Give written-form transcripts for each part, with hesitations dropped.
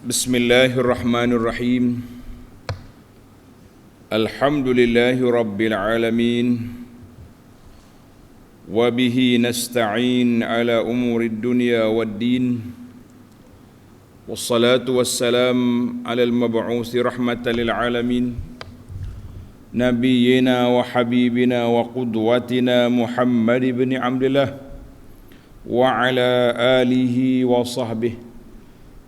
Bismillahirrahmanirrahim. Alhamdulillahi rabbil alamin. Wa bihi nasta'in ala umurid dunya waddin. Wassalatu wassalam ala al-mab'uthi rahmatan lil alamin. Nabiyyina wa habibina wa qudwatina Muhammad ibn Abdullah wa ala alihi wa sahbihi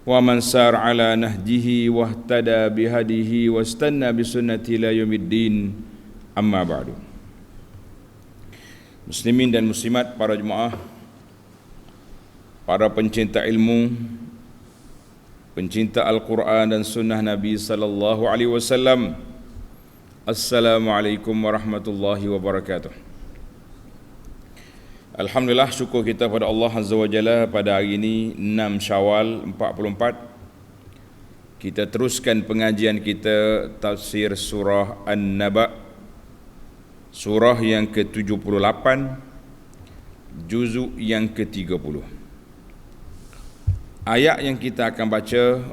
wa man sar ala nahjihi wahtada bihadihi wastanna bisunnati ila yaumiddin, amma ba'du. Muslimin dan muslimat, para jemaah, para pencinta ilmu, pencinta Al-Quran dan sunnah Nabi sallallahu alaihi wasallam, Assalamualaikum warahmatullahi wabarakatuh. Alhamdulillah, syukur kita pada Allah Azza wa Jalla pada hari ini 6 Syawal 44. Kita teruskan pengajian kita tafsir surah An-Naba, surah yang ke-78, juzuk yang ke-30. Ayat yang kita akan baca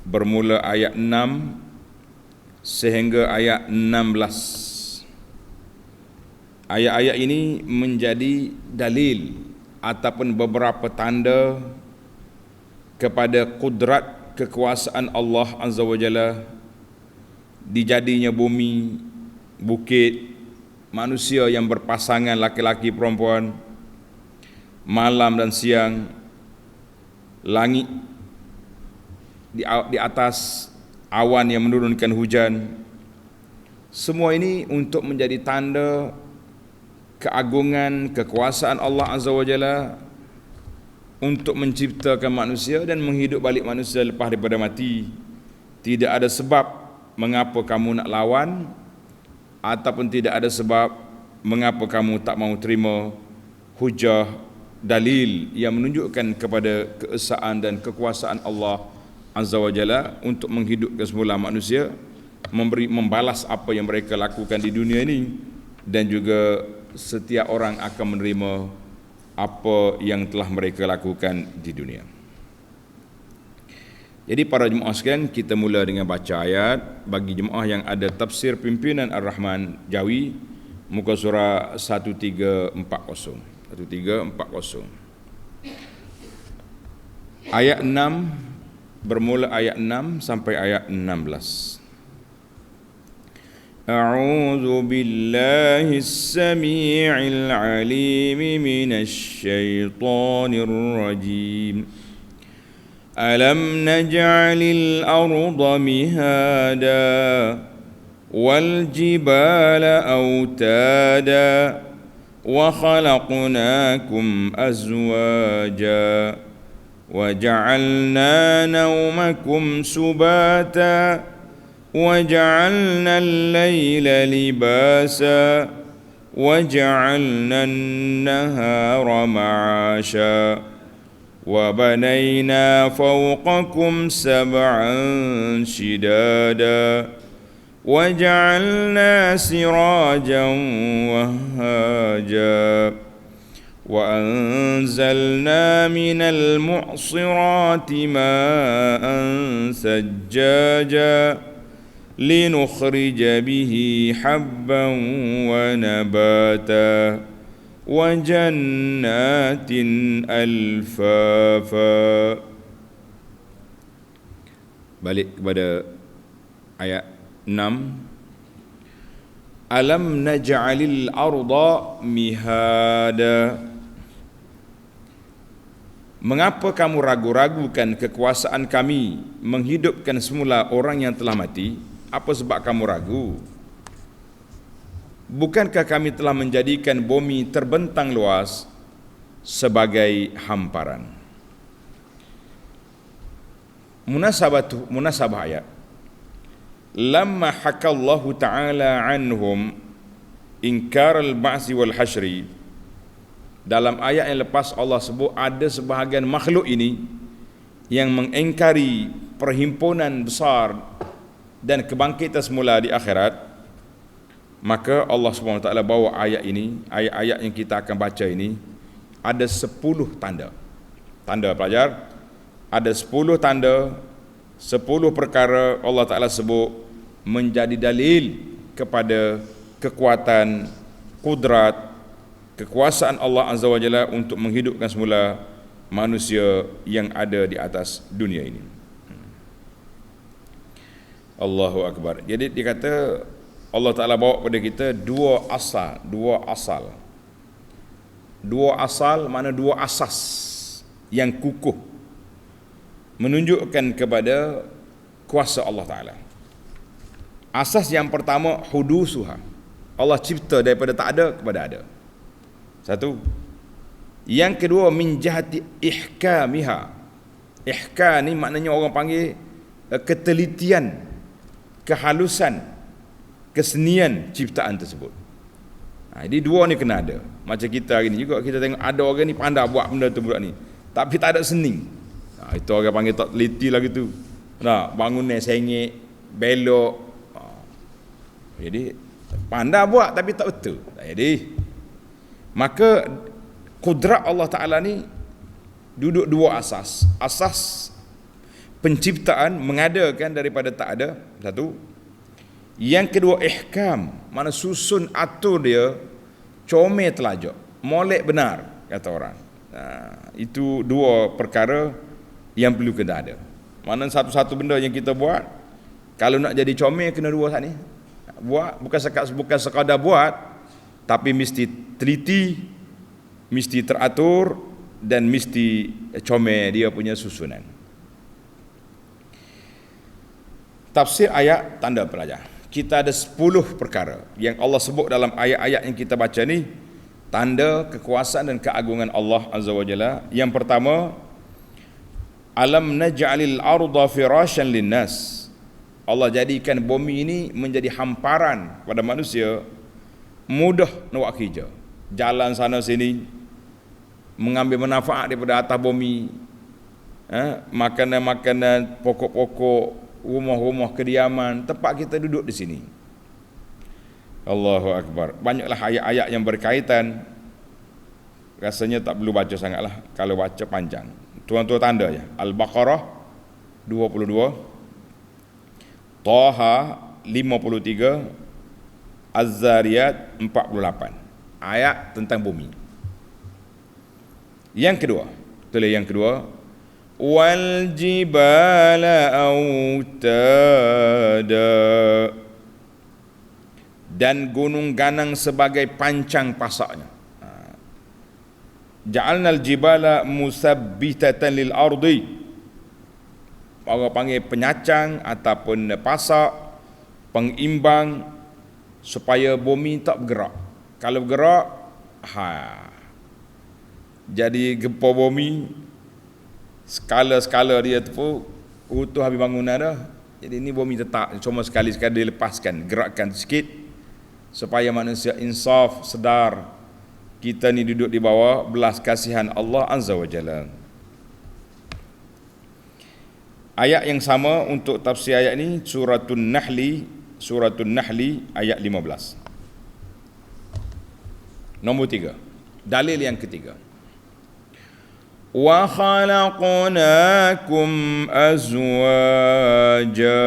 bermula ayat 6 sehingga ayat 16. Ayat-ayat ini menjadi dalil ataupun beberapa tanda kepada kudrat kekuasaan Allah Azza wa Jalla, dijadinya bumi, bukit, manusia yang berpasangan laki-laki perempuan, malam dan siang, langit di atas, awan yang menurunkan hujan. Semua ini untuk menjadi tanda keagungan, kekuasaan Allah Azza wa Jalla untuk menciptakan manusia dan menghidup balik manusia lepas daripada mati. Tidak ada sebab mengapa kamu nak lawan, ataupun tidak ada sebab mengapa kamu tak mau terima hujah, dalil yang menunjukkan kepada keesaan dan kekuasaan Allah Azza wa Jalla untuk menghidupkan semula manusia, membalas apa yang mereka lakukan di dunia ini, dan juga setiap orang akan menerima apa yang telah mereka lakukan di dunia. Jadi para jemaah sekalian, kita mula dengan baca ayat. Bagi jemaah yang ada tafsir pimpinan Ar-Rahman Jawi, muka surah 1340. 1340. Ayat 6, bermula ayat 6 sampai ayat 16. أعوذ بالله السميع العليم من الشيطان الرجيم ألم نجعل الأرض مهادا والجبال أوتادا وخلقناكم أزواجا وجعلنا نومكم سباتا وجعلنا الليل لباسا وجعلنا النهار معاشا وبنينا فوقكم سبعا شدادا وجعلنا سراجا وهاجا وأنزلنا من المعصرات ماء ثجاجا لنخرج به حبا ونباتا وجنات ألفافا. Balik kepada ayat 6. Alam naj'alil arda mihada. Mengapa kamu ragu-ragukan kekuasaan kami menghidupkan semula orang yang telah mati? Apa sebab kamu ragu? Bukankah kami telah menjadikan bumi terbentang luas sebagai hamparan? Munasabah ayat. Lamma hakallahu ta'ala anhum inkar al-ba'si wal hashri. Dalam ayat yang lepas Allah sebut ada sebahagian makhluk ini yang mengingkari perhimpunan besar dan kebangkitan semula di akhirat. Maka Allah SWT bawa ayat ini, ayat-ayat yang kita akan baca ini, ada 10 tanda. Tanda pelajar, ada 10 tanda 10 perkara Allah Ta'ala sebut menjadi dalil kepada kekuatan, kudrat, kekuasaan Allah Azza wa Jalla untuk menghidupkan semula manusia yang ada di atas dunia ini. Allahu Akbar. Jadi dikata Allah Ta'ala bawa kepada kita dua asal, mana dua asas yang kukuh, menunjukkan kepada kuasa Allah Ta'ala. Asas yang pertama, hudusuha, Allah cipta daripada tak ada kepada ada. Satu. Yang kedua, min jahati ihkamiha. Ihkam ni maknanya orang panggil ketelitian, kehalusan, kesenian ciptaan tersebut. Jadi dua ni kena ada. Macam kita hari ni juga, kita tengok ada orang ni pandai buat benda tu budak ni, tapi tak ada seni. Itu orang panggil tak teliti lagi tu. Bangunan sengit, belok. Jadi pandai buat tapi tak betul. Jadi maka kudrat Allah Ta'ala ni duduk dua asas. Asas penciptaan, mengadakan daripada tak ada, satu. Yang kedua, ihkam, mana susun atur dia comel telajak, molek benar, kata orang. Itu dua perkara yang perlu kena ada. Mana satu-satu benda yang kita buat, kalau nak jadi comel kena dua saat ni. Buat bukan sekadar buat, tapi mesti teliti, mesti teratur, dan mesti comel dia punya susunan. Tafsir ayat tanda pelajar. Kita ada 10 perkara yang Allah sebut dalam ayat-ayat yang kita baca ni, tanda kekuasaan dan keagungan Allah Azza wa Jalla. Yang pertama, alam naj'alil arda firasyan linnas. Allah jadikan bumi ini menjadi hamparan pada manusia, mudah nak buat kerja, jalan sana sini, mengambil manfaat daripada atas bumi, makanan-makanan, pokok-pokok, rumah-rumah kediaman, tempat kita duduk di sini. Allahu Akbar. Banyaklah ayat-ayat yang berkaitan. Rasanya tak perlu baca sangatlah, kalau baca panjang. Tuan-tuan tanda ya. Al-Baqarah 22, Taha 53, Az-Zariyat 48. Ayat tentang bumi. Yang kedua, tulis yang kedua, wal jibala autada, dan gunung ganang sebagai pancang pasaknya. Ja'alnal jibala musabbitatan lil ardi. Orang panggil penyacang ataupun pasak, pengimbang supaya bumi tak bergerak. Kalau bergerak, jadi gempa bumi, skala-skala dia tu utuh habis bangunan dah. Jadi ni bumi tetap, cuma sekali-sekali dilepaskan, gerakkan sikit supaya manusia insaf, sedar kita ni duduk di bawah belas kasihan Allah Azza wa Jalla. Ayat yang sama untuk tafsir ayat ni, Suratun Nahli ayat 15. Nombor 3, dalil yang ketiga, wa khalaqnakum azwaja,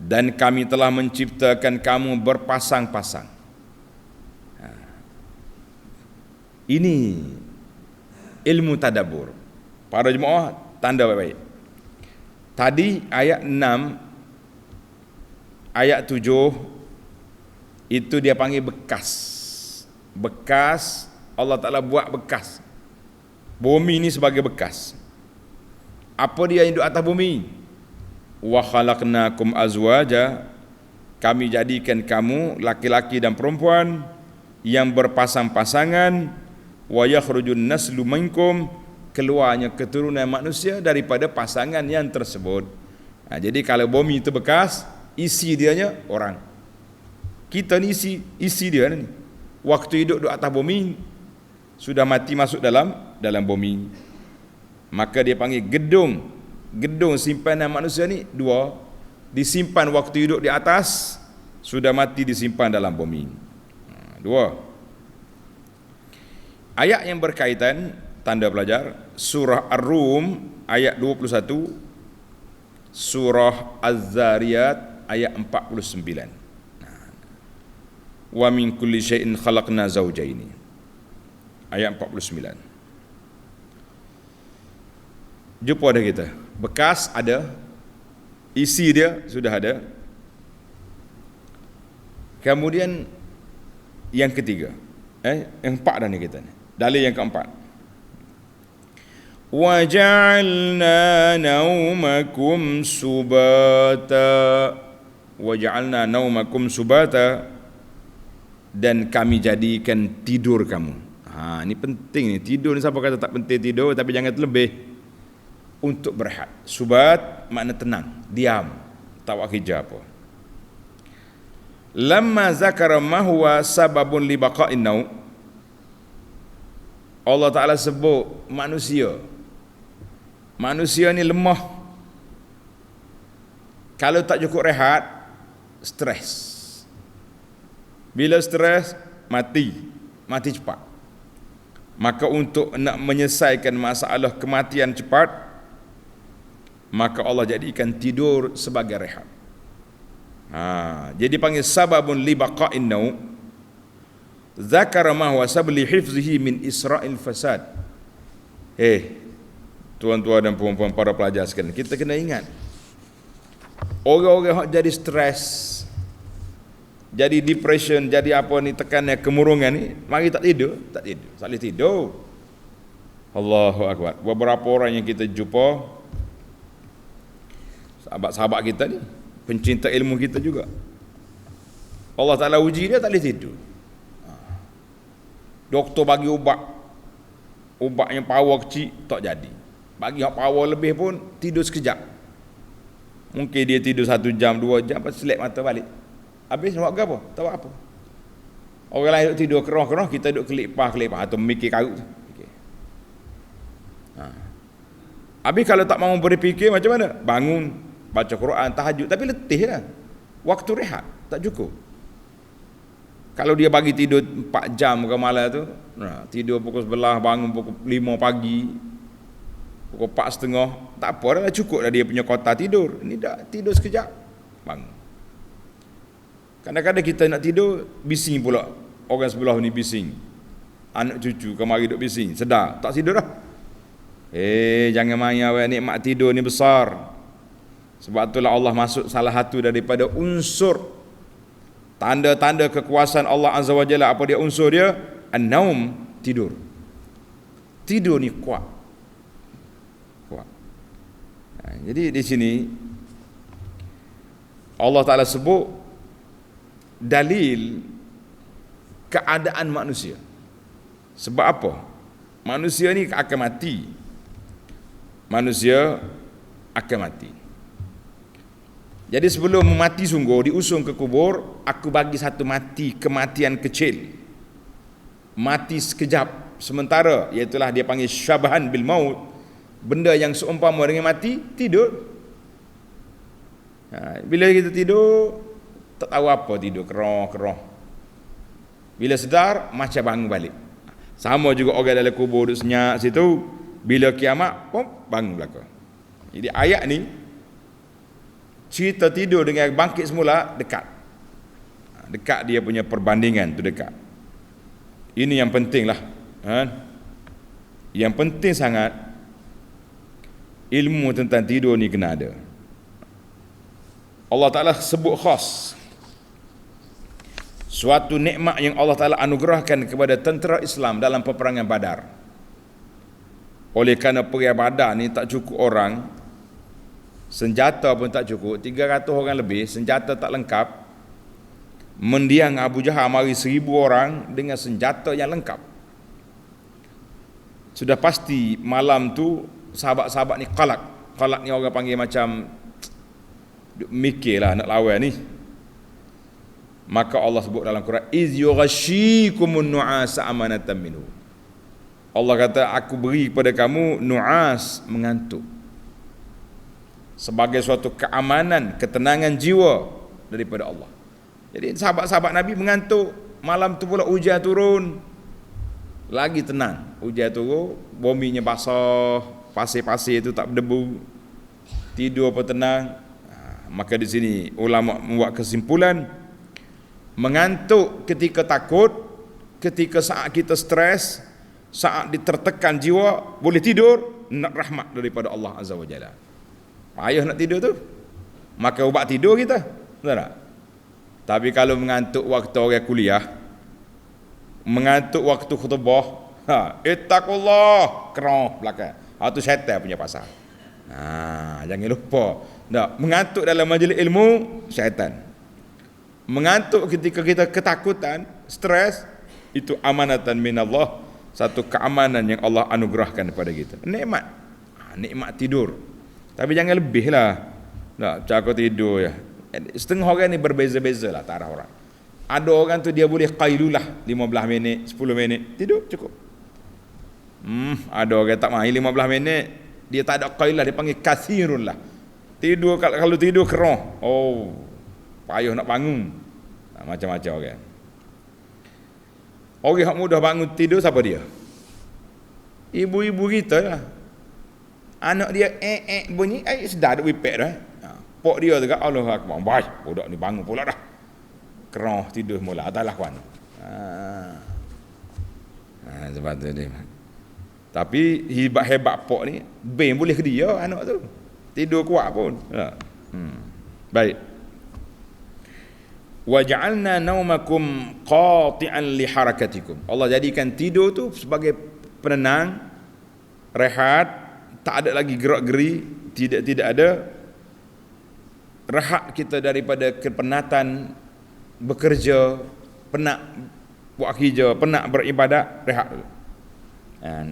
dan kami telah menciptakan kamu berpasang-pasang. Ini ilmu tadabbur. Para jemaah tanda baik-baik. Tadi ayat 6, ayat 7 itu dia panggil bekas. Bekas, Allah Ta'ala buat bekas. Bumi ini sebagai bekas. Apa dia yang duduk atas bumi? Wa khalaqnakum azwaja, kami jadikan kamu laki-laki dan perempuan yang berpasang-pasangan. Wa yakhrujun naslu minkum, keluarnya keturunan manusia daripada pasangan yang tersebut. Jadi kalau bumi itu bekas, isi dianya orang. Kita ni isi dia ni. Waktu hidup di atas bumi, sudah mati masuk dalam bumi. Maka dia panggil gedung simpanan manusia ni dua. Disimpan waktu hidup di atas, sudah mati disimpan dalam bumi. Dua. Ayat yang berkaitan, tanda pelajar, surah Ar-Rum ayat 21, surah Az-Zariyat ayat 49. Wa min kulli syai'in khalaqna zawjaini. Ayat 49. Jumpa dah kita. Bekas ada, isi dia sudah ada. Kemudian yang ketiga, yang empat dah ni kita ni. Dalil yang keempat. Wa ja'alna naumakum subata. Wa ja'alna naumakum subata, dan kami jadikan tidur kamu. Ini penting ni. Tidur ni siapa kata tak penting tidur, tapi jangan terlebih. Untuk berehat. Subat makna tenang, diam, tak buat kerja apa. Lamma zakara ma huwa sababun li baqa'in naum, Allah Ta'ala sebut manusia ni lemah. Kalau tak cukup rehat, stres. Bila stres, mati cepat. Maka untuk nak menyelesaikan masalah kematian cepat, maka Allah jadikan tidur sebagai rehat. Jadi panggil sababun li baqa'in naum. Zakara ma huwa sabli hifzihi min isra'il fasad. Tuan-tuan dan puan-puan para pelajar sekalian, kita kena ingat, orang-orang yang jadi stres, jadi depression, jadi apa ni, tekanan, kemurungan ni, mari tak tidur, boleh tidur. Allahu Akbar. Beberapa orang yang kita jumpa, sahabat-sahabat kita ni, pencinta ilmu kita juga, Allah Ta'ala uji dia, tak boleh tidur. Doktor bagi ubat yang power kecil, tak jadi. Bagi power lebih pun, tidur sekejap. Mungkin dia tidur 1 jam, 2 jam, lepas selip mata balik. Habis nak buat apa? Tak buat apa. Orang lain duduk tidur kerah-kerah, kita duduk kelipah atau mikir karut. Habis kalau tak mahu berfikir, macam mana? Bangun, baca Quran, tahajud, tapi letih lah. Waktu rehat tak cukup. Kalau dia bagi tidur 4 jam ke malam tu, tidur pukul 11, bangun pukul 5 pagi, pukul 4.30, tak apa dah, cukup dah dia punya kota tidur. Ini dah tidur sekejap, bangun. Kadang-kadang kita nak tidur, bising pula. Orang sebelah ni bising. Anak cucu kemari duk bising, sedar, tak tidur dah. Jangan main awak, nikmat tidur ni besar. Sebab itulah Allah masuk salah satu daripada unsur tanda-tanda kekuasaan Allah Azza wa Jalla. Apa dia unsur dia? An-naum, tidur. Tidur ni kuat. Jadi di sini Allah Ta'ala sebut dalil keadaan manusia. Sebab apa? Manusia ni akan mati. Manusia akan mati. Jadi sebelum mati sungguh, diusung ke kubur, aku bagi satu kematian kecil. Mati sekejap sementara, iaitulah dia panggil syabahan bil maut. Benda yang seumpama dengan mati, tidur. Bila kita tidur, tak tahu apa, tidur kerah. Bila sedar, macam bangun balik. Sama juga orang dalam kubur duduk senyap situ, bila kiamat, bangun belakang. Jadi ayat ni, cerita tidur dengan bangkit semula dekat. Dekat dia punya perbandingan tu dekat. Ini yang penting lah. Yang penting sangat, ilmu tentang tidur ni kena ada. Allah Ta'ala sebut khas suatu nikmat yang Allah Ta'ala anugerahkan kepada tentera Islam dalam peperangan Badar. Oleh kerana perang Badar ni tak cukup orang, senjata pun tak cukup, 300 orang lebih, senjata tak lengkap. Mendiang Abu Jahal mari 1000 orang dengan senjata yang lengkap. Sudah pasti malam tu sahabat-sahabat ni qalak ni orang panggil macam mikirlah nak lawan ni. Maka Allah sebut dalam Quran, iz yughashikumun nu'asa amanatan minhu. Allah kata, aku beri kepada kamu nu'as, mengantuk, sebagai suatu keamanan, ketenangan jiwa daripada Allah. Jadi sahabat-sahabat Nabi mengantuk. Malam tu pula hujan turun. lagi tenang. Hujan turun, buminya basah, pasir-pasir itu tak berdebu, tidur apa tenang. Maka di sini ulama membuat kesimpulan, mengantuk ketika takut, ketika saat kita stres, saat ditertekan jiwa, boleh tidur, nak rahmat daripada Allah Azza wa Jalla. Payah nak tidur tu, maka ubat tidur kita, betul tak? Tapi kalau mengantuk waktu orang kuliah, mengantuk waktu khutbah, ittaqullah, kerong belakang, itu syaitan punya pasal. Jangan lupa. Tak, mengantuk dalam majlis ilmu, syaitan. Mengantuk ketika kita ketakutan, stres, itu amanatan minallah, satu keamanan yang Allah anugerahkan kepada kita. Nikmat. Nikmat tidur. Tapi jangan lebih lah. Tak, cakap tidur ya. Setengah orang ni berbeza-beza lah taraf orang. Ada orang tu dia boleh qailulah 15 minit, 10 minit, tidur cukup. Ada orang tak mahu 15 minit, dia tak ada qailulah, dia panggil kathirun lah. Tidur, kalau tidur kerong, payah nak bangun. Macam-macam orang. Orang yang mudah bangun tidur siapa dia? Ibu-ibu kita lah. Anak dia bunyi, sedar ada wipek dah. Pok dia tu kat Allah Akbar. Baik, budak ni bangun pula dah. Kerah tidur mula atalah kawan. Sebab tu dia. Tapi hebat-hebat pok ni, ben boleh ke dia anak tu. Tidur kuat pun. Baik. Wa ja'alna naumakum qati'an li harakatikum. Allah jadikan tidur tu sebagai penenang, rehat, tak ada lagi gerak-geri, tidak ada rehat kita daripada kepenatan bekerja, penat buat kerja, penat beribadat, rehat.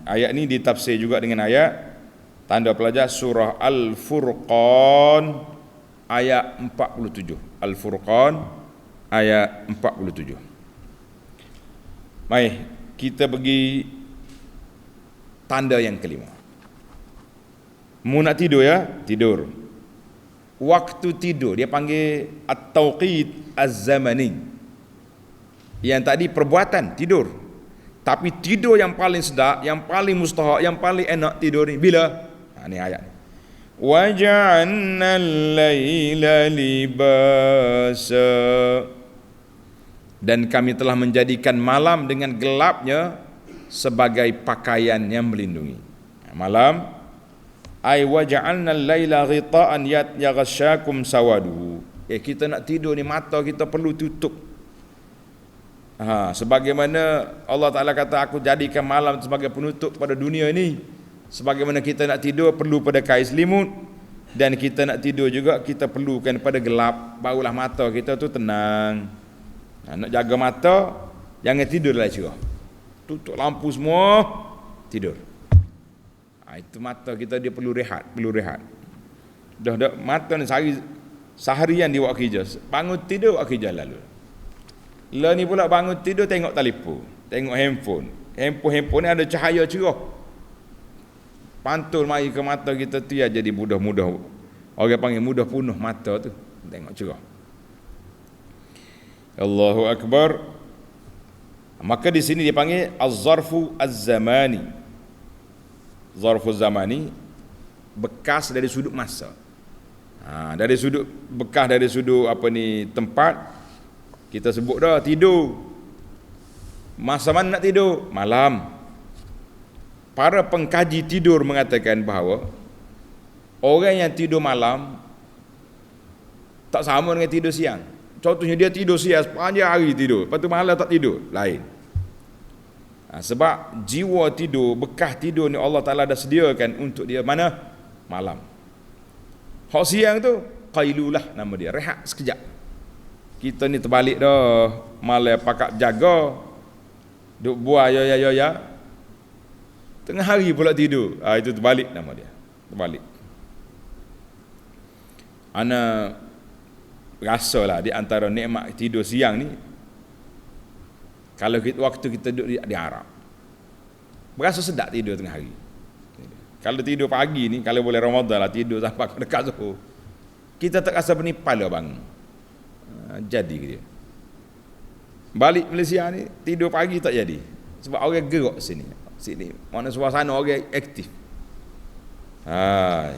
Ayat ni ditafsir juga dengan ayat tanda pelajar surah Al-Furqan ayat 47. Al-Furqan ayat 47. Mari kita pergi tanda yang kelima. Mu nak tidur ya? Tidur. Waktu tidur dia panggil at-tauqit az-zamani. Yang tadi perbuatan tidur. Tapi tidur yang paling sedap, yang paling mustahak, yang paling enak tidur ni bila? Ni ayat ni. Wa ja'alna al-laila libasa. Dan kami telah menjadikan malam dengan gelapnya sebagai pakaian yang melindungi. Malam ay wa ja'alna al-laila ghita'an yaghashakum sawadu. Kita nak tidur ni mata kita perlu tutup. Sebagaimana Allah Ta'ala kata, aku jadikan malam sebagai penutup pada dunia ini. Sebagaimana kita nak tidur perlu pada kain selimut, dan kita nak tidur juga kita perlukan pada gelap, barulah mata kita tu tenang. Nak jaga mata, jangan tidur dalam cerah. Tutup lampu semua, tidur. Itu mata kita dia perlu rehat. Dah mata ni seharian dia buat kerja. Bangun tidur buat kerja lalu. Lah ni pula bangun tidur tengok telefon, tengok handphone. Handphone ni ada cahaya cerah. Pantul mari ke mata kita tu ya, jadi mudah-mudah. Orang panggil mudah punuh mata tu. Tengok cerah. Allahu Akbar. Maka di sini dia panggil az-zarfu az-zamani. Zarfu zamani bekas dari sudut masa. Dari sudut bekas dari sudut tempat, kita sebut dah tidur. Masa mana nak tidur? Malam. Para pengkaji tidur mengatakan bahawa orang yang tidur malam tak sama dengan tidur siang. Contohnya dia tidur siang sepanjang hari tidur, lepas tu malam tak tidur, lain. Sebab jiwa tidur, bekas tidur ni Allah Ta'ala dah sediakan untuk dia mana? Malam. Hak siang tu qailulah nama dia, rehat sekejap. Kita ni terbalik dah, malam pakak jaga, duk buat ya. Tengah hari pula tidur. Itu terbalik nama dia. Terbalik. Ana rasalah di antara nikmat tidur siang ni, kalau waktu kita duduk di Arab, berasa sedap tidur tengah hari. Kalau tidur pagi ni, kalau boleh Ramadan lah tidur sampai dekat Zuhur, kita tak rasa penipal lah bangun. Jadi dia. Balik Malaysia ni tidur pagi tak jadi. Sebab orang gerak sini. Sini mana suasana orang aktif. Hai.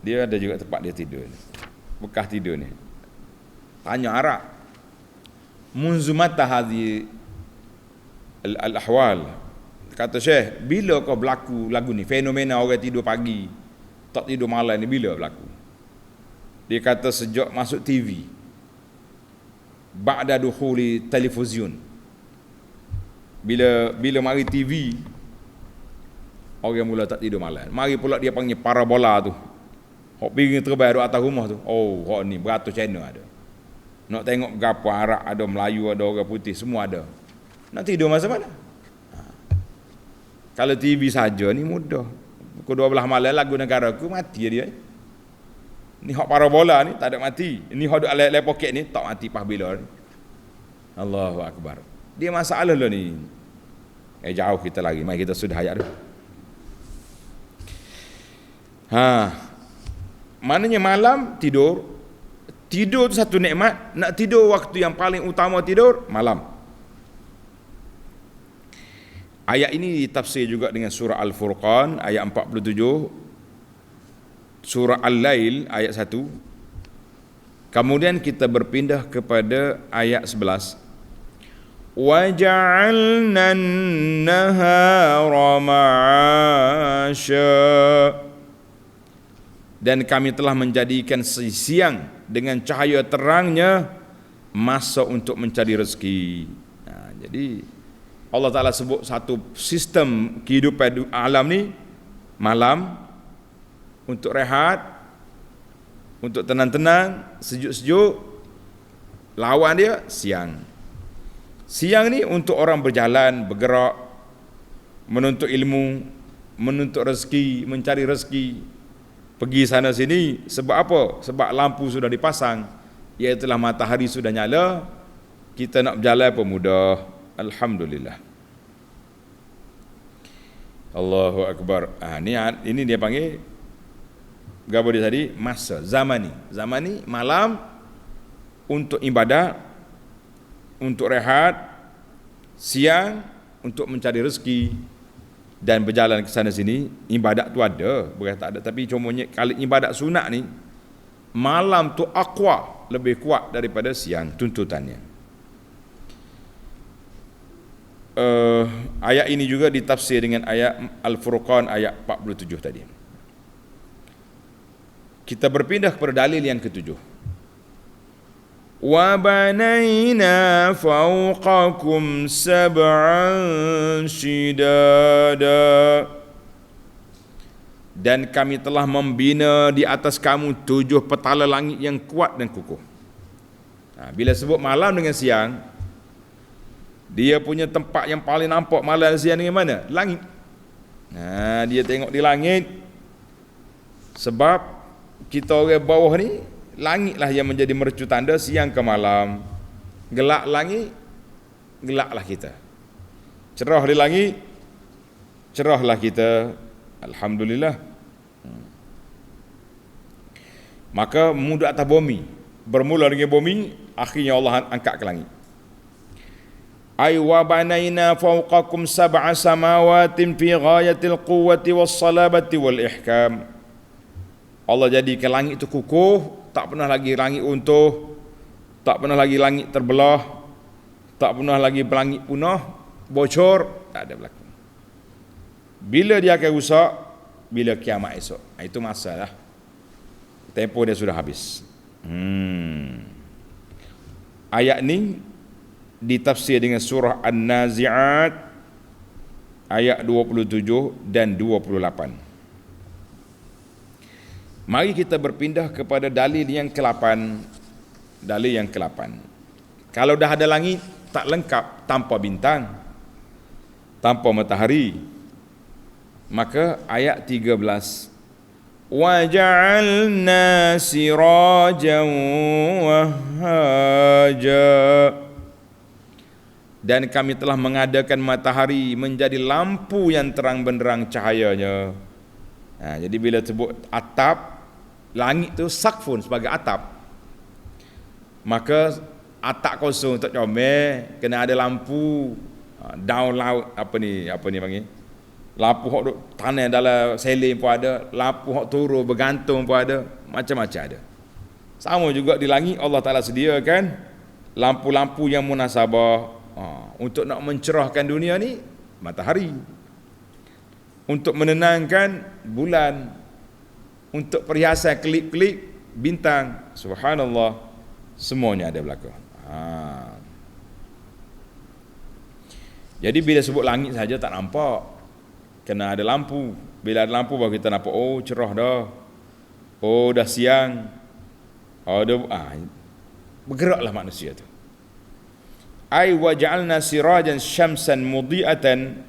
Dia ada juga tempat dia tidur ni. Bekas tidur ni. Tanya Arab. Munzu mata hadhi al-ahwal. Kata Syekh, bila kau berlaku lagu ni? Fenomena orang tidur pagi, tak tidur malam ni bila berlaku? Dia kata sejak masuk TV. Ba'da dukhuli television. Bila mari TV, orang mula tak tidur malam. Mari pula dia panggil parabola tu. Hok piring terbang atas rumah tu. Oh, hok ni beratus channel ada. Nak tengok gapo Arab ada, Melayu ada, orang putih semua ada. Nak tidur masa mana? Kalau TV saja ni mudah. Pukul 12 malam lagu negara aku mati dia. Ni hok parabola ni tak ada mati. Ni hok duk poket ni tak mati pas bila ni. Allahu akbar. Dia masalah lah ni. Jauh kita lagi. Mari kita sudah ayat tu. Maknanya malam tidur. Tidur tu satu nikmat. Nak tidur waktu yang paling utama tidur malam. Ayat ini ditafsir juga dengan surah Al-Furqan ayat 47, surah Al-Lail ayat 1. Kemudian kita berpindah kepada ayat 11. وَجَعَلْنَا النَّهَارَ مَعَاشًا. Dan kami telah menjadikan siang dengan cahaya terangnya masa untuk mencari rezeki. Jadi Allah Ta'ala sebut satu sistem kehidupan alam ni, malam untuk rehat, untuk tenang-tenang, sejuk-sejuk. Lawan dia siang. Siang ni untuk orang berjalan, bergerak, menuntut ilmu, menuntut rezeki, mencari rezeki, pergi sana sini. Sebab apa? Sebab lampu sudah dipasang, iaitulah matahari sudah nyala. Kita nak berjalan pun mudah. Alhamdulillah. Allahu akbar. Ini dia panggil gapo dia tadi? Masa, zaman ni malam untuk ibadah, untuk rehat, siang untuk mencari rezeki dan berjalan ke sana sini. Ibadat tu ada, bukan tak ada, tapi cumanya kalau ibadat sunat ni malam tu aqwa, lebih kuat daripada siang tuntutannya. Ayat ini juga ditafsir dengan ayat Al-Furqan ayat 47 tadi. Kita berpindah kepada dalil yang ketujuh. Wa banayna fawqakum sab'an shidada. Dan kami telah membina di atas kamu 7 petala langit yang kuat dan kukuh. Bila sebut malam dengan siang, dia punya tempat yang paling nampak malam dan siang dengan mana? Langit. Dia tengok di langit. Sebab kita orang bawah ni, langitlah yang menjadi mercu tanda siang ke malam. Gelap langit, gelaplah kita. Cerah di langit, cerahlah kita. Alhamdulillah. Maka muda atas bumi, bermula dengan bumi, akhirnya Allah angkat ke langit. Ay wa banaina fawqakum sab'a samawatin fi ghayatil quwwati was salabati wal ihkam. Allah jadikan langit itu kukuh, tak pernah lagi langit runtuh, tak pernah lagi langit terbelah, tak pernah lagi langit punah, bocor, tak ada berlaku. Bila dia akan rusak? Bila kiamat esok. Itu masalah. Tempoh dia sudah habis. Ayat ni ditafsir dengan surah An-Nazi'at ayat 27 dan 28. Mari kita berpindah kepada dalil yang ke-8. Dalil yang ke-8. Kalau dah ada langit, tak lengkap tanpa bintang, tanpa matahari. Maka ayat 13, wa ja'alna sirajan wahhaja. Dan kami telah mengadakan matahari menjadi lampu yang terang benderang cahayanya. Jadi bila sebut atap, langit tu sakfun sebagai atap, maka atap kosong tak comel, kena ada lampu. Down laut apa ni panggil, lampu hok duk tanah dalam sailing pun ada, lampu hok turun bergantung pun ada, macam-macam ada. Sama juga di langit Allah Taala sediakan lampu-lampu yang munasabah untuk nak mencerahkan dunia ni, matahari, untuk menenangkan bulan, untuk perhiasan kelip-kelip bintang. Subhanallah, semuanya ada berlaku. Jadi bila sebut langit saja tak nampak, kena ada lampu. Bila ada lampu baru kita nampak, oh cerah dah, oh dah siang, bergeraklah manusia tu. Ai waja'alna sirajan syamsan mudhi'atan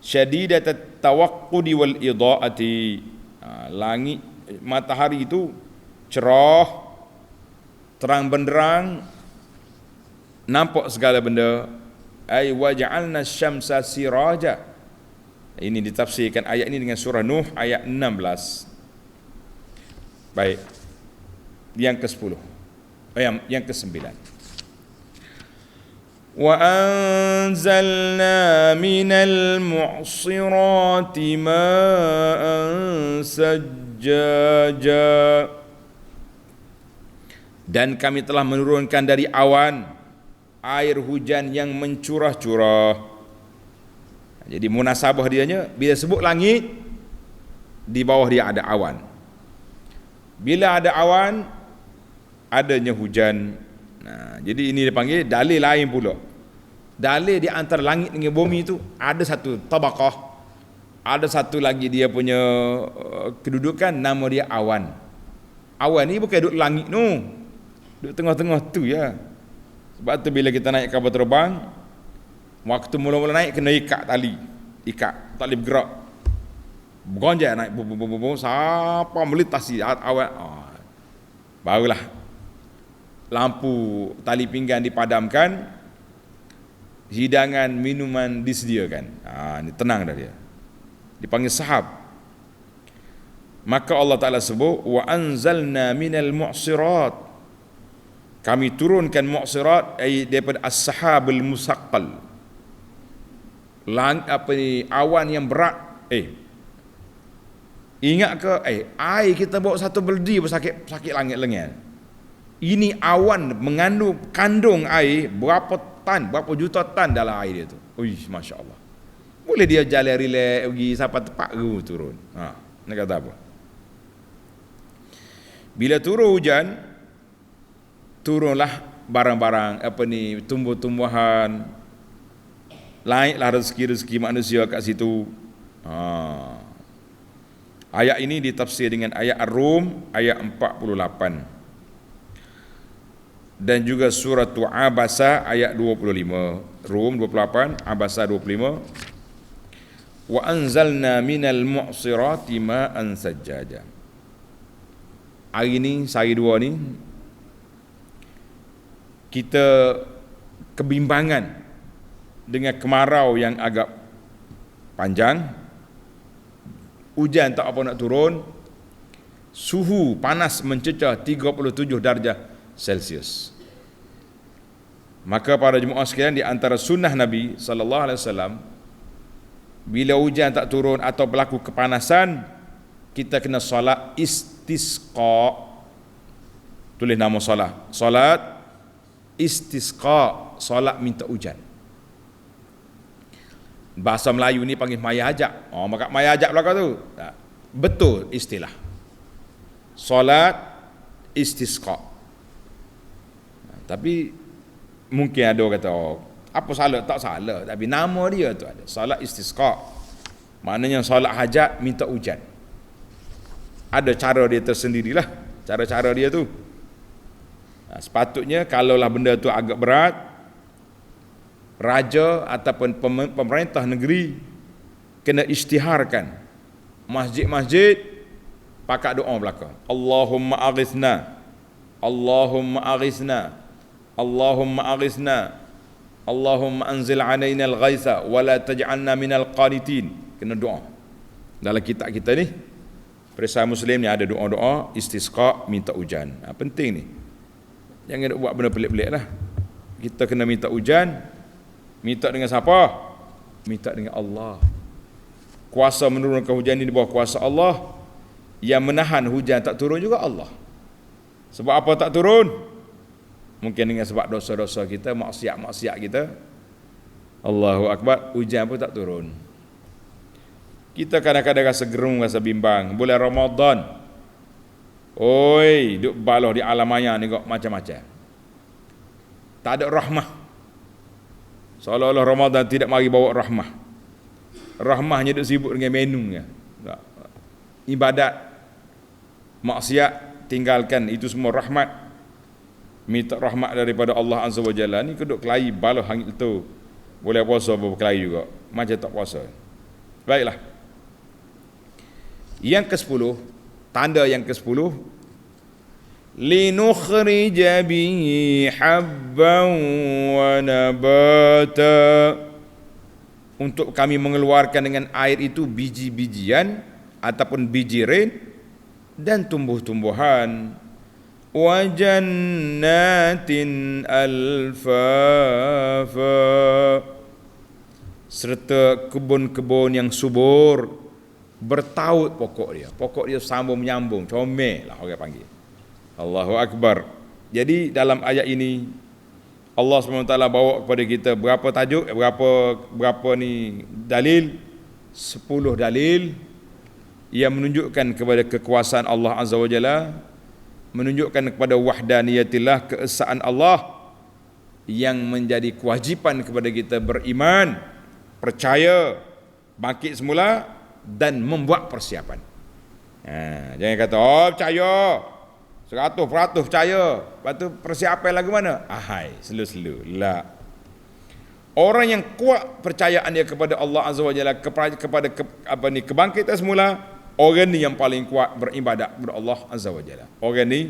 syadidatat tawaqqudi wal idha'ati. Langit, matahari itu cerah, terang benderang, nampak segala benda. Ai waja'alna syamsa siraja. Ini ditafsirkan ayat ini dengan surah Nuh ayat 16. Baik. Yang ke-10. Yang ke-9. Wa anzalna minal mu'sirati ma'an sajjaja. Dan kami telah menurunkan dari awan air hujan yang mencurah-curah. Jadi munasabah dianya, bila sebut langit, di bawah dia ada awan. Bila ada awan, adanya hujan. Jadi ini dipanggil dalil lain pula. Dalil di antara langit dengan bumi itu ada satu tabaqah, ada satu lagi dia punya kedudukan, nama dia awan. Awan ni bukan duduk langit tu, duduk tengah-tengah tu ya. Sebab tu bila kita naik kapal terbang, waktu mula-mula naik kena ikat tali, tak boleh bergerak, bergonjang naik sampai melintasi awan. Barulah lampu tali pinggang dipadamkan, hidangan minuman disediakan. Ini tenang dah dia, dipanggil sahab. Maka Allah Ta'ala sebut wa anzalna minal mu'sirat, kami turunkan mu'sirat daripada as-sahabul musaqqal, awan yang berat. Ingat ke air kita bawa satu beldi pun sakit langit lengan. Ini awan kandung air berapa juta tan dalam air dia tu. Masya Allah. Boleh dia jalan relax pergi sampai tempat turun. Nak kata apa? Bila turun hujan, turunlah barang-barang tumbuh-tumbuhan, naiklah rezeki manusia kat situ. Ayat ini ditafsir dengan ayat Ar-Rum ayat 48 dan juga surah Abasa ayat 25. Rum 28, Abasa 25. Wa anzalna minal mu'sirati ma'an sajjaja. Hari ni, sehari dua ni, kita kebimbangan dengan kemarau yang agak panjang, hujan tak apa nak turun, suhu panas mencecah 37 darjah Celsius. Maka para jemaah sekalian, di antara sunnah Nabi sallallahu alaihi wasallam, bila hujan tak turun atau berlaku kepanasan, kita kena solat istisqa. Tulis nama solat istisqa, solat minta hujan. Bahasa Melayu ni panggil maya ajak. Maka maya ajak belakang tu. Betul istilah. Solat istisqa. Tapi mungkin ada orang kata, apa salah? Tak salah. Tapi nama dia tu ada. Solat istisqa. Maknanya solat hajat minta hujan. Ada cara dia tersendirilah. Cara-cara dia tu. Sepatutnya kalaulah benda tu agak berat, raja ataupun pemerintah negeri kena isytiharkan masjid-masjid pakai doa belaka. Allahumma aghithna, Allahumma aghithna, Allahumma aghithna, Allahumma anzil alaina al-ghaitha wa la taj'alna minal qanitin. Kena doa. Dalam kitab kita ni, perisai Muslim ni ada doa-doa istisqa, minta hujan. Penting ni. Jangan buat benda pelik-pelik lah. Kita kena minta hujan, Minta dengan siapa? Minta dengan Allah. Kuasa menurunkan hujan ini di bawah kuasa Allah. Yang menahan hujan tak turun juga Allah. Sebab apa tak turun? Mungkin dengan sebab dosa-dosa kita, maksiat-maksiat kita. Allahu Akbar, hujan pun tak turun. Kita kadang-kadang rasa gerung, rasa bimbang. Bulan Ramadan, oi, duk baloh di alam maya ni kok macam-macam. Tak ada rahmah. Seolah-olah Ramadan tidak mari bawa rahmah. Rahmahnya duk sibuk dengan menu. Ibadat, maksiat, tinggalkan. Itu semua rahmat. Minta rahmat daripada Allah Azza wa Jalla. Ni keduk kelahi baloh hangit tu. Boleh puasa pun berkelahi juga. Macam tak puasa. Baiklah. Yang ke-10, tanda yang ke-10, linukhrija bihi habban wa nabata, untuk kami mengeluarkan dengan air itu biji-bijian ataupun biji rain dan tumbuh-tumbuhan. Wa jannatin alfafa, serta kebun-kebun yang subur, bertaut pokok dia sambung menyambung, comel lah orang panggil. Allahu Akbar. Jadi dalam ayat ini Allah SWT bawa kepada kita berapa tajuk, berapa ni dalil? 10 dalil yang menunjukkan kepada kekuasaan Allah Azza wa Jalla, menunjukkan kepada wahdaniyatillah, keesaan Allah, yang menjadi kewajipan kepada kita beriman, percaya, bangkit semula dan membuat persiapan. Jangan kata, oh percaya 100% percaya, lepas tu persiapan lagu mana? Selu-selu lah. Orang yang kuat percayaan dia kepada Allah Azza wa Jalla, kepada kebangkitan semula, orang ni yang paling kuat beribadat kepada Allah Azza wa Jalla. Orang ni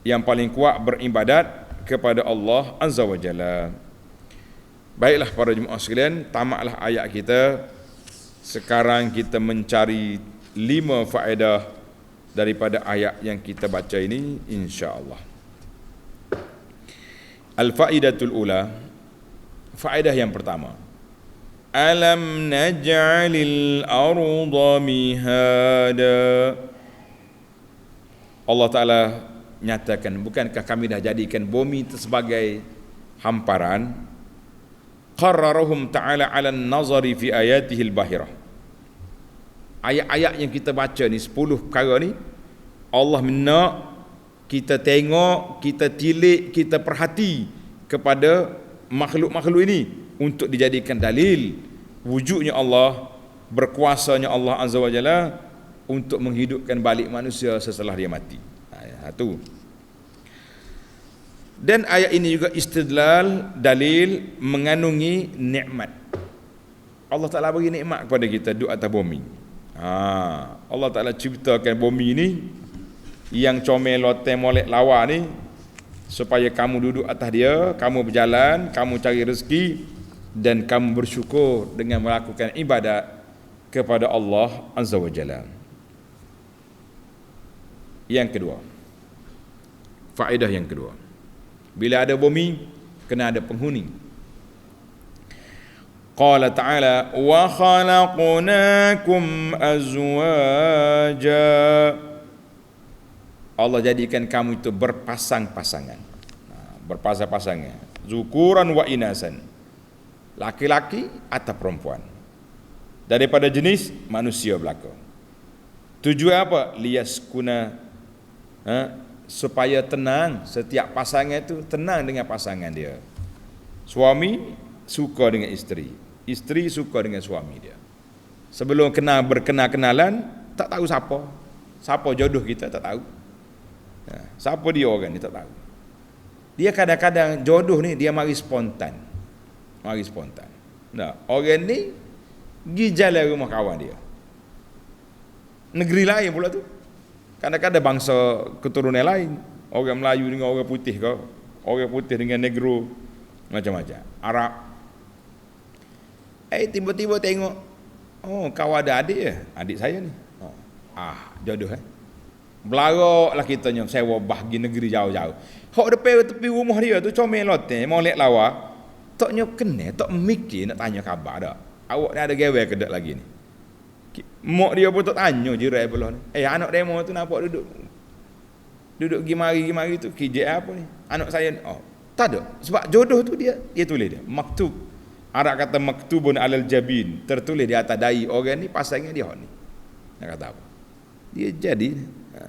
yang paling kuat beribadat kepada Allah Azza wa Jalla. Baiklah para jemaah sekalian, tamatlah ayat kita. Sekarang kita mencari 5 faedah daripada ayat yang kita baca ini, insya-Allah. Al-faidatul ula, faedah yang pertama. Alam naj'alil arda mihada. Allah Ta'ala nyatakan, bukankah kami dah jadikan bumi itu sebagai hamparan? Qarrarahum ta'ala 'ala an-nazari fi ayatihi al-bahirah. Ayat-ayat yang kita baca ni, 10 perkara ni, Allah nak kita tengok, kita tilik, kita perhati kepada makhluk-makhluk ini untuk dijadikan dalil wujudnya Allah, berkuasanya Allah Azza wa Jalla untuk menghidupkan balik manusia setelah dia mati. Satu. Dan ayat ini juga istidlal, dalil mengandungi nikmat. Allah Ta'ala bagi nikmat kepada kita duduk atas bumi. Allah Ta'ala ciptakan bumi ini yang comel loteng molek lawa ni supaya kamu duduk atas dia, kamu berjalan, kamu cari rezeki dan kamu bersyukur dengan melakukan ibadat kepada Allah Azza wa Jalla. Yang kedua, faedah yang kedua, bila ada bumi kena ada penghuni. Qala ta'ala wa khalaqnakum azwaja. Allah jadikan kamu itu berpasang-pasangan. Berpasang-pasangan. Zukuran wa inasan. Laki-laki atau perempuan. Daripada jenis manusia belaka. Tujuan apa? Liyaskuna, supaya tenang, setiap pasangan itu tenang dengan pasangan dia. Suami suka dengan isteri, isteri suka dengan suami dia. Sebelum berkenal-kenalan, tak tahu siapa jodoh kita, tak tahu. Siapa dia orang ni, tak tahu. Dia kadang-kadang jodoh ni dia mari spontan. Orang ni pergi jalan rumah kawan dia, negeri lain pula tu. Kadang-kadang bangsa keturunan lain, orang Melayu dengan orang putih ke, orang putih dengan negro, macam-macam, Arab. Tiba-tiba tengok, oh kawan ada adik ya, adik saya ni. Jodoh Belarok lah kitanya sewa bah pergi negeri jauh-jauh. Hak depan tepi rumah dia tu comel loteng, molek lawa. Toknya kena, tok mikir nak tanya khabar dak. Awak ni ada gawe ke dak lagi ni? Mak dia pun tak tanya jiran belah ni. Anak demo tu nampak duduk gimari tu kijek apa ni? Anak saya ni. Oh, tak ada. Sebab jodoh tu dia tulis dia. Maktub. Arab kata maktubun alal jabin. Tertulis di atas dahi orang ni pasangan dia ni. Nak kata apa? Dia jadi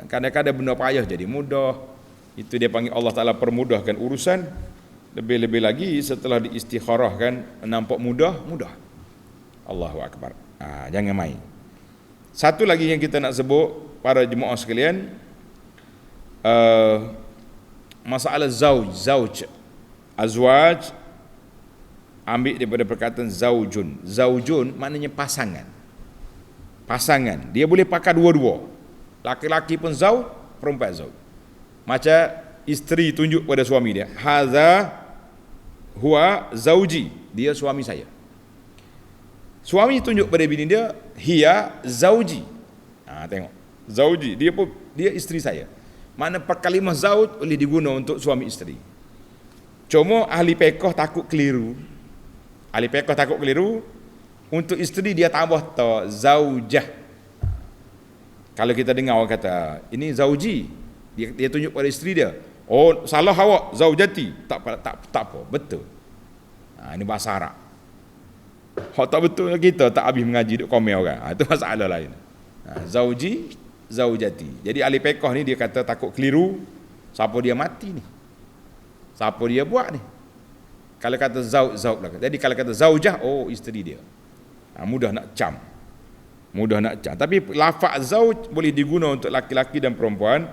kadang-kadang benda payah jadi mudah. Itu dia panggil Allah Taala permudahkan urusan. Lebih-lebih lagi setelah diistikharahkan nampak mudah. Allahu akbar. Jangan main. Satu lagi yang kita nak sebut para jemaah sekalian, masalah zauj, azwaj, ambil daripada perkataan zaujun maknanya pasangan. Dia boleh pakai dua-dua, laki-laki pun zauj, perempuan zauj. Macam isteri tunjuk pada suami dia, hadza huwa zauji, dia suami saya. Suami tunjuk pada bini dia, hiya zauji. Tengok, zauji, dia isteri saya. Mana perkalimah zauj boleh diguna untuk suami isteri. Cuma ahli fiqh takut keliru. Untuk isteri dia tambah zaujah. Kalau kita dengar orang kata ini zauji, dia tunjuk pada isteri dia. Oh, salah awak, zaujati. Tak apa, betul. Ini bahasa Arab. Hak tak betul kita tak habis mengaji duk komen orang. Itu masalah lain. Zauji, zaujati. Jadi ahli fiqh ni dia kata takut keliru. Siapa dia mati ni? Siapa dia buat ni? Kalau kata zauj lah. Jadi kalau kata zaujah, oh isteri dia. Mudah nak cam. Tapi lafaz zauj boleh diguna untuk laki-laki dan perempuan,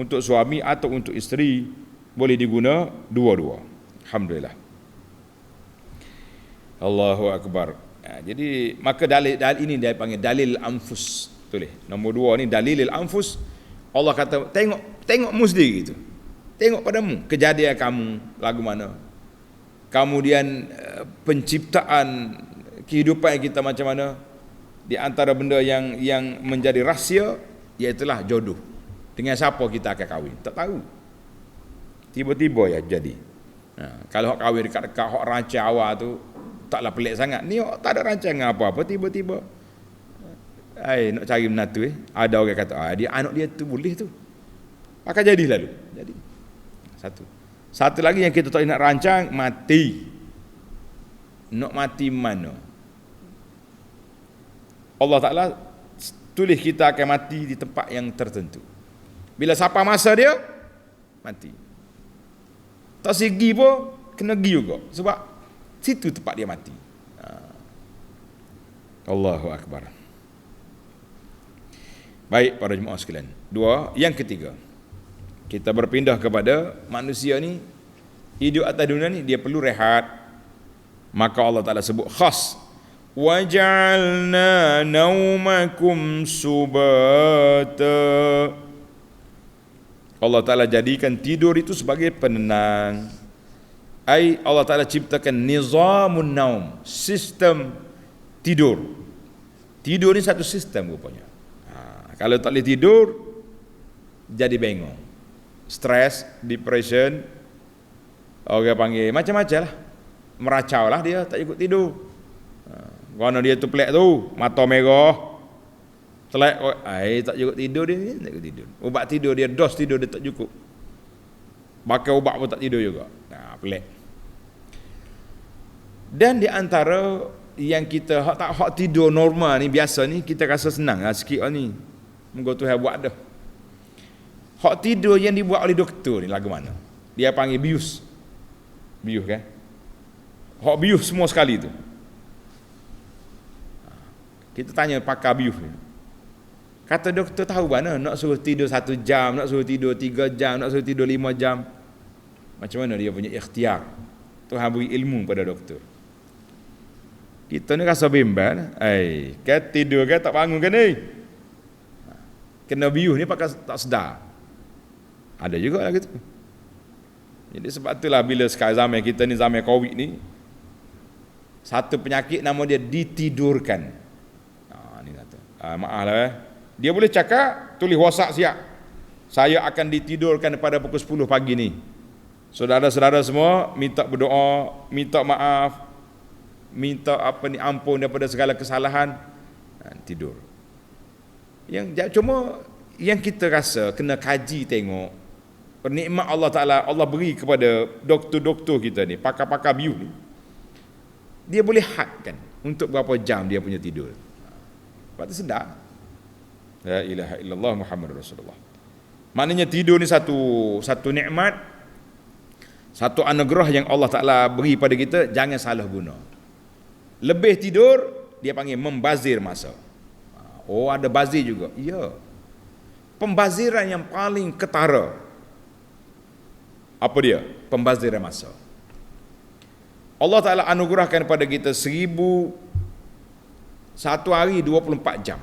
untuk suami atau untuk isteri, boleh diguna dua-dua. Alhamdulillah. Allahu akbar. Jadi maka dalil ini dia panggil dalil anfus. Tulis. Nombor 2 ni dalilil anfus. Allah kata tengok mu sendiri gitu. Tengok padamu kejadian kamu lagu mana. Kemudian penciptaan kehidupan kita macam mana. Di antara benda yang menjadi rahsia iaitulah jodoh. Dengan siapa kita akan kahwin? Tak tahu. Tiba-tiba ya jadi. Kalau hak kahwin dekat-dekat hak rancang awal tu taklah pelik sangat. Ni tak ada rancangan apa-apa, tiba-tiba nak cari menatu ada orang kata dia anak dia tu boleh tu. Maka jadi lalu. Jadi satu lagi yang kita tak nak rancang, mati. Nak mati mana? Allah Taala tulis kita akan mati di tempat yang tertentu. Bila siapa masa dia mati. Tak segi pun kena pergi juga sebab situ tempat dia mati. Allahu akbar. Baik para jemaah sekalian. 2, yang ketiga. Kita berpindah kepada manusia ni hidup atas dunia ni dia perlu rehat. Maka Allah Taala sebut khas, waja'alna naumakum subata. Allah Taala jadikan tidur itu sebagai penenang. Allah Ta'ala ciptakan nizamun naum, sistem tidur. Tidur ni satu sistem rupanya. Kalau tak boleh tidur, jadi bengong. Stres, depression, orang panggil macam-macam lah. Meracau lah dia, tak cukup tidur. Kerana dia tu pelak tu, mata merah, telak, tak cukup tidur dia, tak cukup tidur. Ubat tidur dia, dos tidur dia tak cukup. Pakai ubat pun tak tidur juga. Pelik. Dan di antara yang kita hak tidur normal ni biasa ni kita rasa senang sikit ni. Moga Tuhan buat dah. Hak tidur yang dibuat oleh doktor ni lagu mana? Dia panggil bius. Bius kan? Hak bius semua sekali tu. Kita tanya pakar bius ni. Kata doktor tahu mana nak suruh tidur 1 jam, nak suruh tidur 3 jam, nak suruh tidur 5 jam. Macam mana dia punya ikhtiar. Tuhan beri ilmu pada doktor. Kita ni rasa bimbang. Kan tidur kan tak bangun kan ni. Kena bius ni pakai tak sedar. Ada juga lah gitu. Jadi sebab itulah bila sekarang zaman kita ni zaman Covid ni, satu penyakit nama dia ditidurkan. Ni kata. Maaf lah Dia boleh cakap, tulis WhatsApp siap. Saya akan ditidurkan pada pukul 10 pagi ni. Saudara-saudara semua, minta berdoa, minta maaf, minta ampun daripada segala kesalahan, tidur. Cuma yang kita rasa kena kaji tengok nikmat Allah Ta'ala Allah beri kepada doktor-doktor kita ni, pakar-pakar biu ni. Dia boleh hadkan untuk berapa jam dia punya tidur. Lepas tu sedar. La ilaha illallah Muhammad Rasulullah. Maknanya tidur ni satu nikmat, satu anugerah yang Allah Ta'ala beri pada kita, jangan salah guna. Lebih tidur, dia panggil membazir masa. Oh, ada bazir juga. Ya. Pembaziran yang paling ketara. Apa dia? Pembaziran masa. Allah Ta'ala anugerahkan kepada kita 1 hari 24 jam.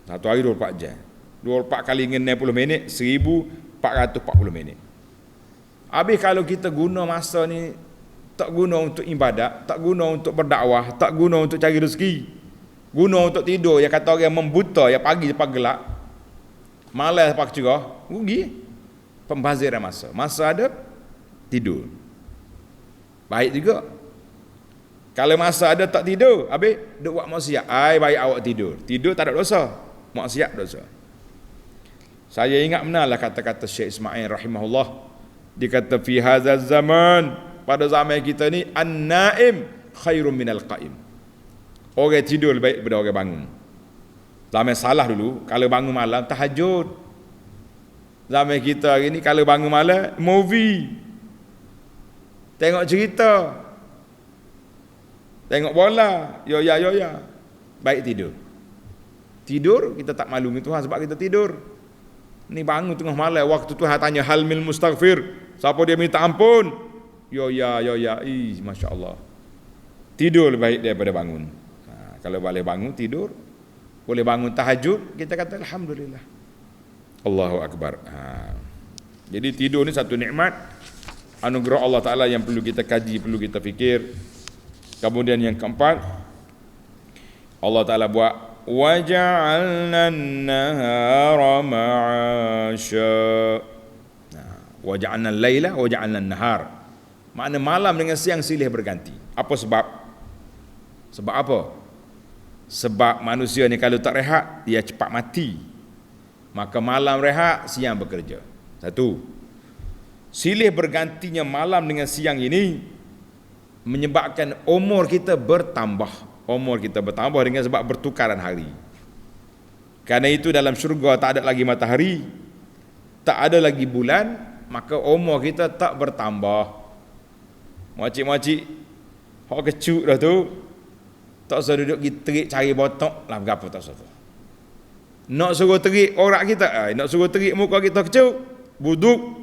1 hari 24 jam. 24 kali dengan 60 minit, 1440 minit. Habis kalau kita guna masa ni, tak guna untuk ibadat, tak guna untuk berdakwah, tak guna untuk cari rezeki, guna untuk tidur, yang kata orang membuta, yang pagi lepas gelap, malas lepas cerah, rugi. Pembaziran masa. Masa ada, tidur. Baik juga. Kalau masa ada tak tidur, habis duk buat maksiat, baik awak tidur. Tidur tak ada dosa, maksiat dosa. Saya ingat benar kata-kata Syekh Ismail rahimahullah. Dia kata fi hadzal zaman, pada zaman kita ni, an-naim khairum minal qaim. Orang tidur lebih baik daripada orang bangun. Zaman salah dulu, kalau bangun malam tahajud. Zaman kita hari ni kalau bangun malam movie, tengok cerita, tengok bola, yoya. Baik tidur kita tak malu dengan Tuhan sebab kita tidur. Ni bangun tengah malam, waktu Tuhan tanya hal mil mustaghfir, siapa dia minta ampun, yoya, Masya Allah. Tidur lebih baik daripada bangun. Kalau boleh bangun tidur, boleh bangun tahajud, kita kata alhamdulillah. Allahu Akbar. Jadi tidur ni satu nikmat, anugerah Allah Ta'ala yang perlu kita kaji, perlu kita fikir. Kemudian yang keempat, Allah Ta'ala buat waja'alna an-nahara ma'asha. Waja'alna al-laila waja'alna an-nahar. Makna malam dengan siang silih berganti. Apa sebab? Sebab apa? Sebab manusia ni kalau tak rehat, dia cepat mati. Maka malam rehat, siang bekerja. Satu. Silih bergantinya malam dengan siang ini menyebabkan umur kita bertambah. Umur kita bertambah dengan sebab bertukaran hari. Kerana itu dalam syurga tak ada lagi matahari, tak ada lagi bulan, maka umur kita tak bertambah. Makcik-makcik hak kecuk dah tu, tak usah duduk kita terik cari botok lah, berapa tak usah. Nak suruh terik orang kita, nak suruh terik muka kita kecuk, wuduk.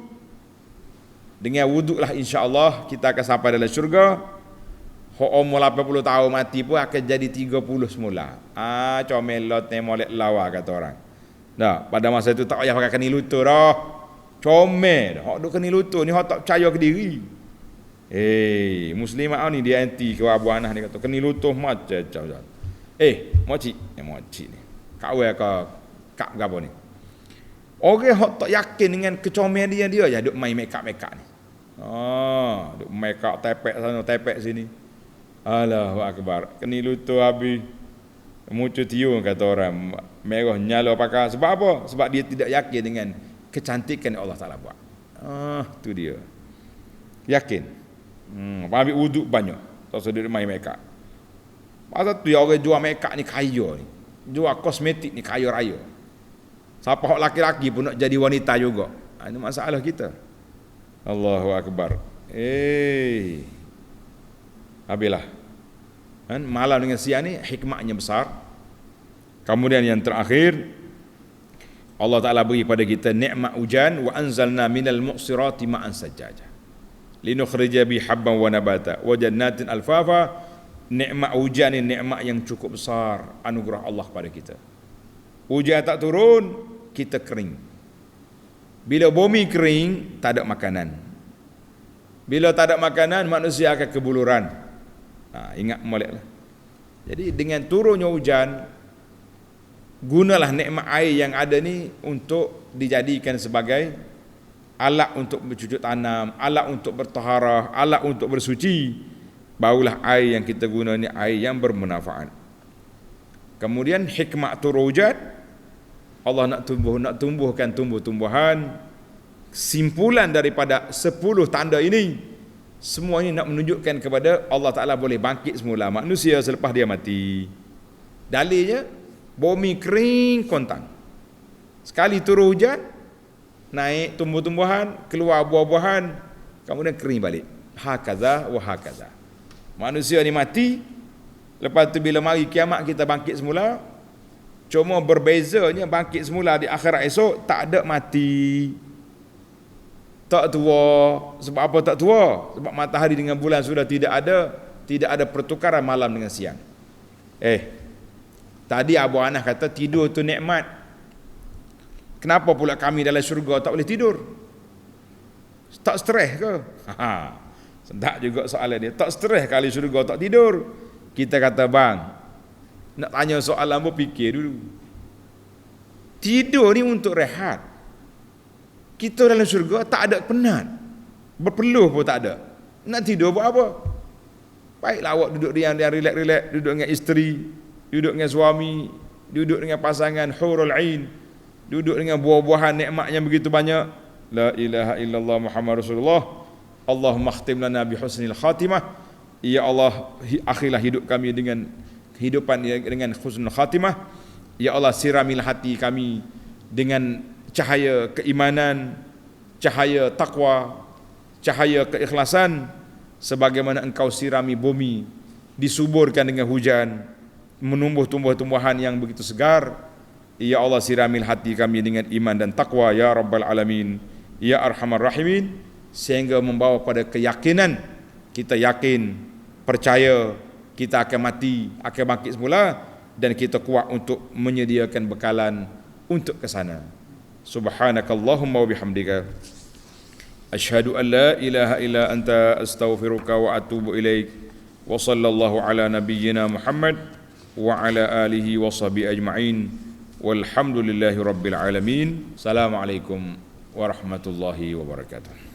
Dengan wuduk lah insya-Allah kita akan sampai dalam syurga. Hak umur 80 tahun mati pun akan jadi 30 semula. Comelot molek lawa kata orang. Dah, pada masa itu tak payah pakai keni lutut dah. Comel dah. Hak duk keni lutut ni hak tak percaya ke diri. Muslimat ni dia anti ke Abu Anas ni kata keni lutut macam. Makcik ni. Kawai ke kak gapo ni. Orang hok tak yakin dengan kecomelian dia je duk main make up ni. Duk make up tepek sana tepek sini. Allahu Akbar. Keni lutut habis. Muncul tiung kata orang. Merah nyala pakai. Sebab apa? Sebab dia tidak yakin dengan kecantikan yang Allah Ta'ala buat. Tu dia. Yakin. Ambil wuduk banyak. Tak usah duk main make up. Pasal tu orang jual make up ni kaya ni. Jual kosmetik ni kaya raya. Siapa hak laki-laki pun nak jadi wanita juga. Ini masalah kita. Allahu Akbar. Habislah. Malam dengan siang ni hikmahnya besar. Kemudian yang terakhir, Allah Ta'ala beri pada kita nikmat hujan. Wa anzalna minal muqsirati ma'an sajjaja linukhrija bi habban wa nabata wa jannatin alfafa. Nikmat hujan ni nikmat yang cukup besar, anugerah Allah pada kita. Hujan tak turun, kita kering. Bila bumi kering, tak ada makanan. Bila tak ada makanan, manusia akan kebuluran. Ingat moleklah. Jadi dengan turunnya hujan, gunalah nikmat air yang ada ni untuk dijadikan sebagai alat untuk bercucuk tanam, alat untuk bertaharah, alat untuk bersuci, barulah air yang kita guna ni air yang bermanfaat. Kemudian hikmah turujat, Allah nak tumbuhkan tumbuh-tumbuhan. Simpulan daripada 10 tanda ini, semua ini nak menunjukkan kepada Allah Ta'ala boleh bangkit semula manusia selepas dia mati. Dalilnya, bumi kering kontang. Sekali turun hujan, naik tumbuh-tumbuhan, keluar buah-buahan, kemudian kering balik. Hakaza wa hakaza. Manusia ni mati, lepas tu bila mari kiamat kita bangkit semula. Cuma berbezanya bangkit semula di akhirat esok tak ada mati. Tak tua. Sebab apa tak tua? Sebab matahari dengan bulan sudah tidak ada pertukaran malam dengan siang. Tadi Abu Anas kata tidur tu nikmat. Kenapa pula kami dalam syurga tak boleh tidur? Tak stres ke? Tak juga soalan dia. Tak stres kali syurga tak tidur. Kita kata bang, nak tanya soalan pun fikir dulu. Tidur ni untuk rehat. Kita dalam syurga tak ada penat. Berpeluh pun tak ada. Nak tidur buat apa? Baiklah awak duduk diam relax-relax, duduk dengan isteri, duduk dengan suami, duduk dengan pasangan hurul ain, duduk dengan buah-buahan nikmat yang begitu banyak. La ilaha illallah Muhammad Rasulullah. Allahumma khtim lana bi husnil khatimah. Ya Allah, akhirlah hidup kami dengan kehidupan dengan husnul khatimah. Ya Allah, siramilah hati kami dengan cahaya keimanan, cahaya takwa, cahaya keikhlasan, sebagaimana Engkau sirami bumi, disuburkan dengan hujan, menumbuh tumbuh-tumbuhan yang begitu segar. Ya Allah, siramil hati kami dengan iman dan takwa, ya Rabbal Alamin, ya Arhamar Rahimin, sehingga membawa pada keyakinan, kita yakin, percaya, kita akan mati, akan bangkit semula, dan kita kuat untuk menyediakan bekalan untuk ke sana. Subhanakallahumma wa bihamdika asyhadu an la ilaha illa anta astaghfiruka wa atubu ilaik. Wa sallallahu ala nabiyyina Muhammad wa ala alihi wa sahbihi ajma'in. Walhamdulillahi rabbil alamin. Assalamualaikum warahmatullahi wabarakatuh.